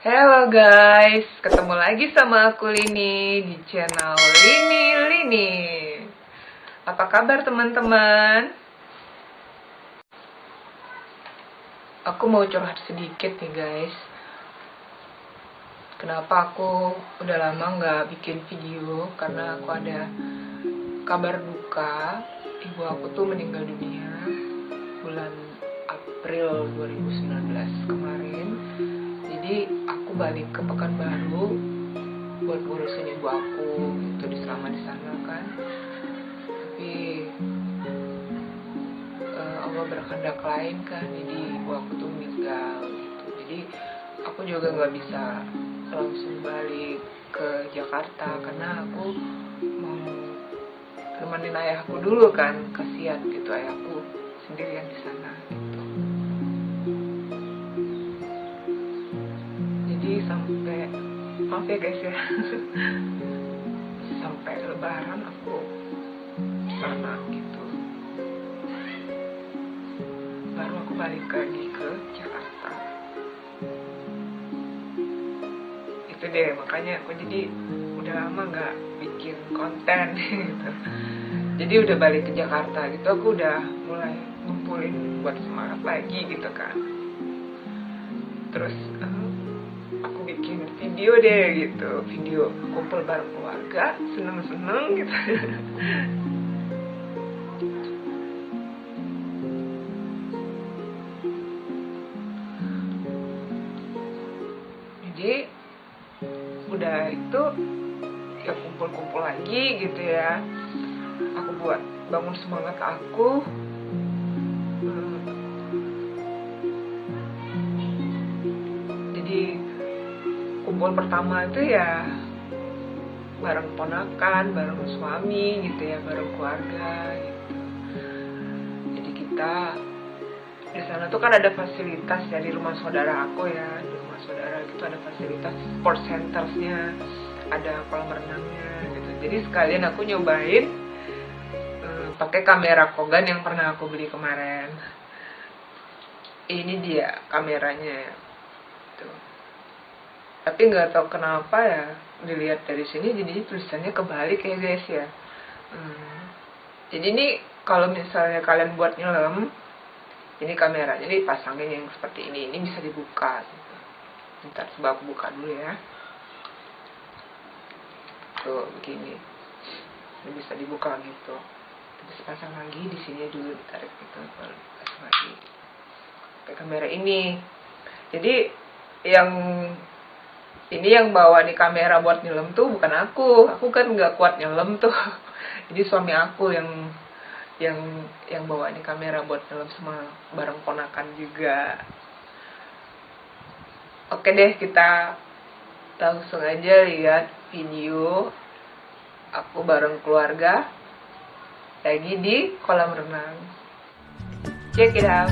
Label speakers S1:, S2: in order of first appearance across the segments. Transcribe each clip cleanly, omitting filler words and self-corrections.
S1: Halo guys, ketemu lagi sama aku Lini di channel Lini. Apa kabar teman-teman? Aku mau curhat sedikit nih guys. Kenapa aku udah lama nggak bikin video? Karena aku ada kabar duka. Ibu aku tuh meninggal dunia bulan April 2019 kemarin. Jadi aku balik ke Pekanbaru buat ngurusin ibu aku gitu, selama di sana kan. Tapi Allah berkehendak lain kan, jadi ibu aku tuh meninggal gitu. Jadi aku juga nggak bisa langsung balik ke Jakarta karena aku mau nemenin ayahku dulu kan, kasihan gitu ayahku sendirian di sana gitu. Jadi sampai, maaf ya guys ya, sampai lebaran aku sana gitu, baru aku balik lagi ke Jakarta. Itu deh, makanya aku jadi udah lama nggak bikin konten gitu. Jadi udah balik ke Jakarta gitu, aku udah mulai ngumpulin buat semangat lagi gitu kan. Terus aku bikin video deh gitu, video kumpul bareng keluarga, seneng-seneng gitu. Jadi udah itu ya kumpul-kumpul lagi gitu ya. Aku buat bangun semangat aku. Jadi kumpul pertama itu ya bareng ponakan, bareng suami gitu ya, bareng keluarga gitu. Jadi kita di sana tuh kan ada fasilitas ya, di rumah saudara aku ya, di rumah saudara itu ada fasilitas sport centersnya, ada kolam renangnya gitu. Jadi sekalian aku nyobain pakai kamera Kogan yang pernah aku beli kemarin. Ini dia kameranya gitu. Tapi nggak tahu kenapa ya, dilihat dari sini jadi tulisannya kebalik ya guys ya. Jadi ini kalau misalnya kalian buat nyelam, ini kameranya dipasangin yang seperti ini bisa dibuka gitu. Bentar, coba aku buka dulu ya. Tuh begini, ini bisa dibuka gitu. Terus pasang lagi di sini dulu, ditarik gitu, baru pasang lagi pakai kamera ini. Jadi yang ini yang bawa nih kamera buat nyelam tuh bukan aku kan nggak kuat nyelam tuh. Jadi suami aku yang bawa nih kamera buat nyelam sama bareng ponakan juga. Oke deh, kita langsung aja lihat video aku bareng keluarga lagi di kolam renang. Check it out.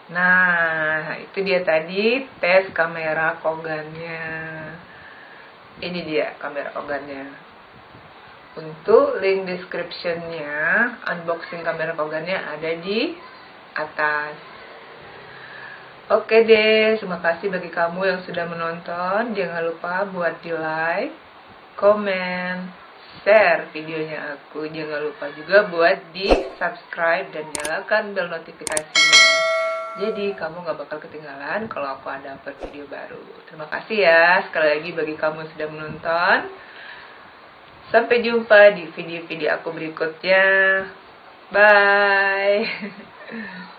S1: Nah, itu dia tadi tes kamera Kogannya. Ini dia kamera Kogannya. Untuk link description-nya, unboxing kamera Kogannya ada di atas. Oke deh, terima kasih bagi kamu yang sudah menonton. Jangan lupa buat di like, komen, share videonya aku. Jangan lupa juga buat di subscribe dan nyalakan bel notifikasinya. Jadi kamu gak bakal ketinggalan kalau aku ada upload video baru. Terima kasih ya sekali lagi bagi kamu yang sudah menonton. Sampai jumpa di video-video aku berikutnya. Bye.